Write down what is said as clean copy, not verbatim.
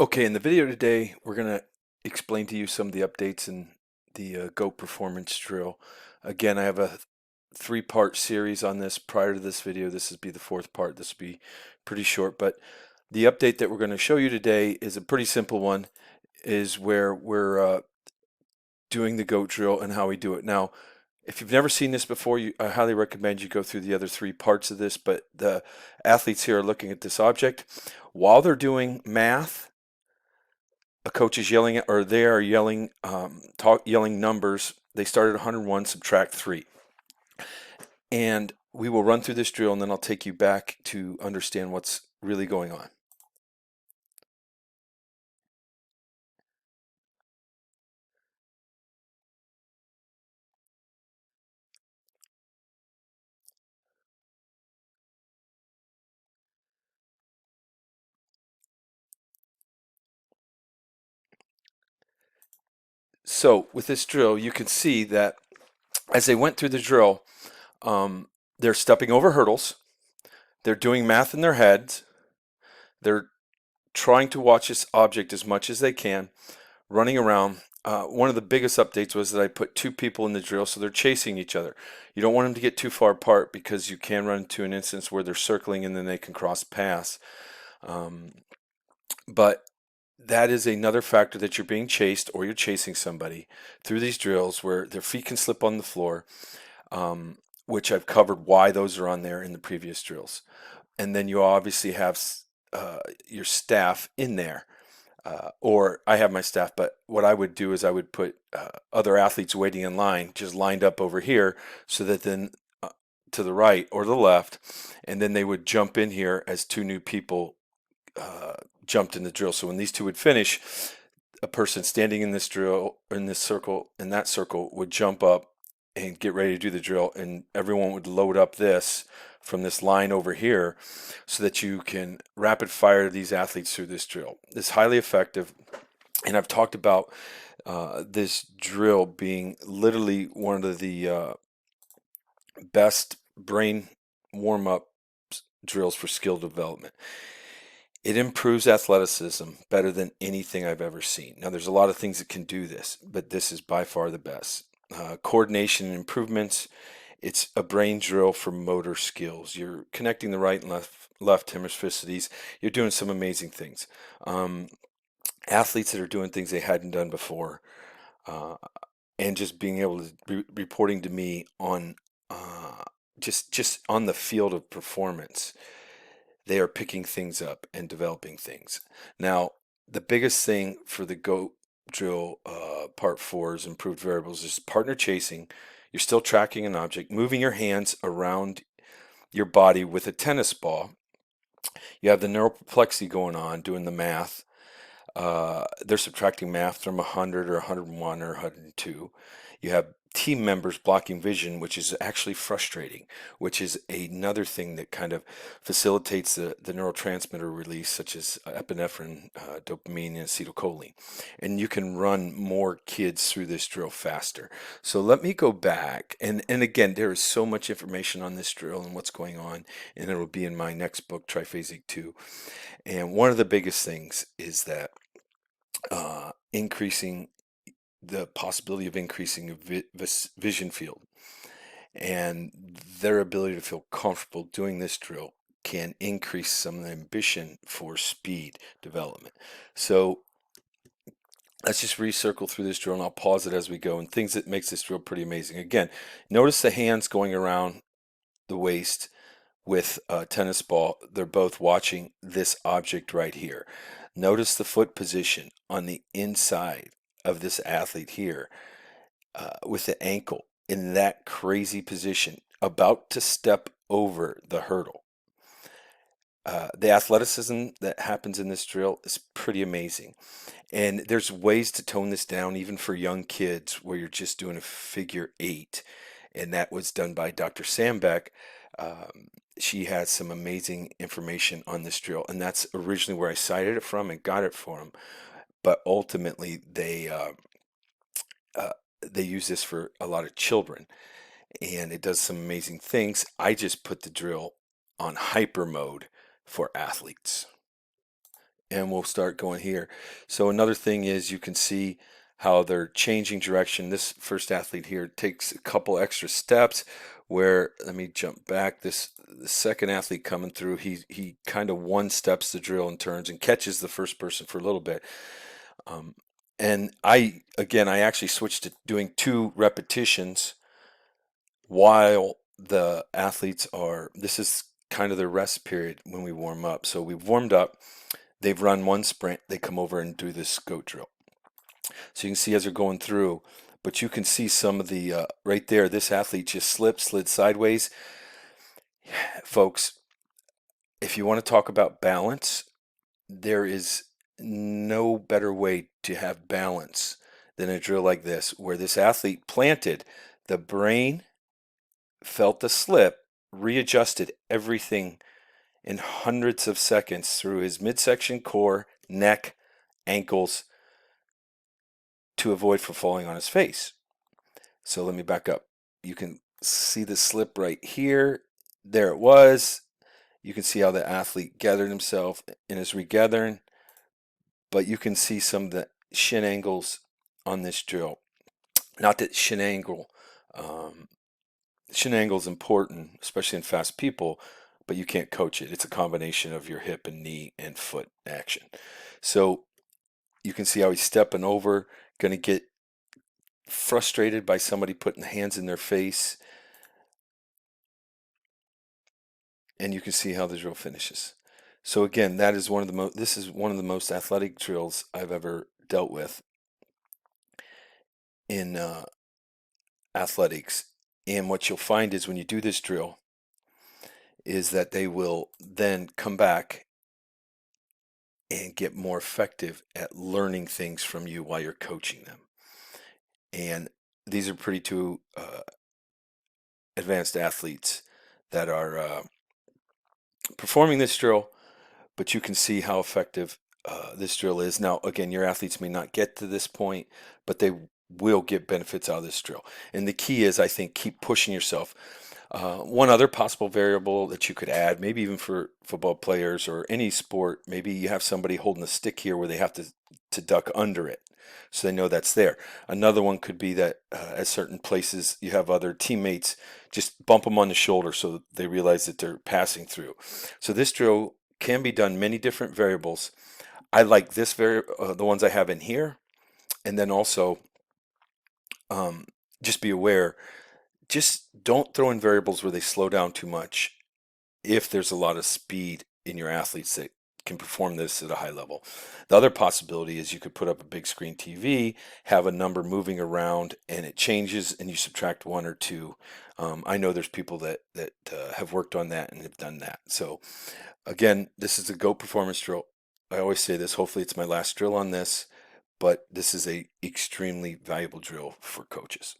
Okay, in the video today, we're going to explain to you some of the updates in the GOAT performance drill. Again, I have a three-part series on this prior to this video. This would be the fourth part. This will be pretty short, but the update that we're going to show you today is a pretty simple one, is where we're doing the GOAT drill and how we do it. Now, if you've never seen this before, I highly recommend you go through the other three parts of this, but the athletes here are looking at this object. While they're doing math, a coach is yelling at, or they are yelling, yelling numbers. They start at 101, subtract 3. And we will run through this drill, and then I'll take you back to understand what's really going on. So with this drill, you can see that as they went through the drill, they're stepping over hurdles. They're doing math in their heads. They're trying to watch this object as much as they can, running around. One of the biggest updates was that I put two people in the drill, so they're chasing each other. You don't want them to get too far apart because you can run into an instance where they're circling and then they can cross paths. But that is another factor, that you're being chased or you're chasing somebody through these drills where their feet can slip on the floor, which I've covered why those are on there in the previous drills. And then you obviously have your staff in there. Or I have my staff, but what I would do is I would put other athletes waiting in line, just lined up over here, so that then to the right or the left, and then they would jump in here as two new people jumped in the drill. So when these two would finish, a person standing in this drill, in this circle, in that circle, would jump up and get ready to do the drill, and everyone would load up this from this line over here so that you can rapid fire these athletes through this drill. It's highly effective, and I've talked about this drill being literally one of the best brain warm-up drills for skill development. It improves athleticism better than anything I've ever seen. Now, there's a lot of things that can do this, but this is by far the best. Coordination improvements. It's a brain drill for motor skills. You're connecting the right and left hemisphericities. You're doing some amazing things. Athletes that are doing things they hadn't done before, and just being able to reporting to me on just on the field of performance, they are picking things up and developing things. Now, the biggest thing for the GOAT drill part 4 is improved variables is partner chasing. You're still tracking an object, moving your hands around your body with a tennis ball. You have the neural perplexity going on, doing the math. They're subtracting math from 100 or 101 or 102. You have team members blocking vision, which is actually frustrating, which is another thing that kind of facilitates the neurotransmitter release, such as epinephrine, dopamine, and acetylcholine. And you can run more kids through this drill faster. So let me go back. And again, there is so much information on this drill and what's going on, and it'll be in my next book, Triphasic 2. And one of the biggest things is that increasing the possibility of increasing a vision field and their ability to feel comfortable doing this drill can increase some of the ambition for speed development. So let's just recircle through this drill, and I'll pause it as we go, and things that makes this drill pretty amazing. Again, notice the hands going around the waist with a tennis ball. They're both watching this object right here. Notice the foot position on the inside of this athlete here, with the ankle in that crazy position, about to step over the hurdle. The athleticism that happens in this drill is pretty amazing. And there's ways to tone this down even for young kids where you're just doing a figure 8. And that was done by Dr. Sambeck. She has some amazing information on this drill, and that's originally where I cited it from and got it from. But ultimately, they use this for a lot of children, and it does some amazing things. I just put the drill on hyper mode for athletes. and we'll start going here. So another thing is you can see how they're changing direction. This first athlete here takes a couple extra steps where, let me jump back, the second athlete coming through, he kind of one steps the drill and turns and catches the first person for a little bit. Um, and I actually switched to doing 2 repetitions while the athletes are, this is kind of their rest period when we warm up. So we've warmed up, they've run 1 sprint, they come over and do this goat drill. So you can see as they're going through, but you can see some of the, right there, this athlete just slid sideways. Folks, if you want to talk about balance, there is no better way to have balance than a drill like this, where this athlete planted, the brain felt the slip, readjusted everything in hundreds of seconds through his midsection, core, neck, ankles to avoid from falling on his face. So let me back up. You can see the slip right here. There it was. You can see how the athlete gathered himself and is regathering, but you can see some of the shin angles on this drill. Not that shin angle is important, especially in fast people, but you can't coach it. It's a combination of your hip and knee and foot action. So you can see how he's stepping over, going to get frustrated by somebody putting hands in their face, and you can see how the drill finishes. So again, that is one of the this is one of the most athletic drills I've ever dealt with in athletics. And what you'll find is when you do this drill is that they will then come back and get more effective at learning things from you while you're coaching them. And these are pretty two advanced athletes that are performing this drill, but you can see how effective this drill is. Now, again, your athletes may not get to this point, but they will get benefits out of this drill. And the key is, I think, keep pushing yourself. One other possible variable that you could add, maybe even for football players or any sport, maybe you have somebody holding a stick here where they have to duck under it so they know that's there. Another one could be that at certain places you have other teammates, just bump them on the shoulder so they realize that they're passing through. So this drill can be done many different variables. I like the ones I have in here, and then also just be aware, just don't throw in variables where they slow down too much if there's a lot of speed in your athletes that can perform this at a high level. The other possibility is you could put up a big screen TV, have a number moving around, and it changes, and you subtract 1 or 2. I know there's people that have worked on that and have done that. So again, this is a GOAT performance drill. I always say this, hopefully it's my last drill on this, but this is a extremely valuable drill for coaches.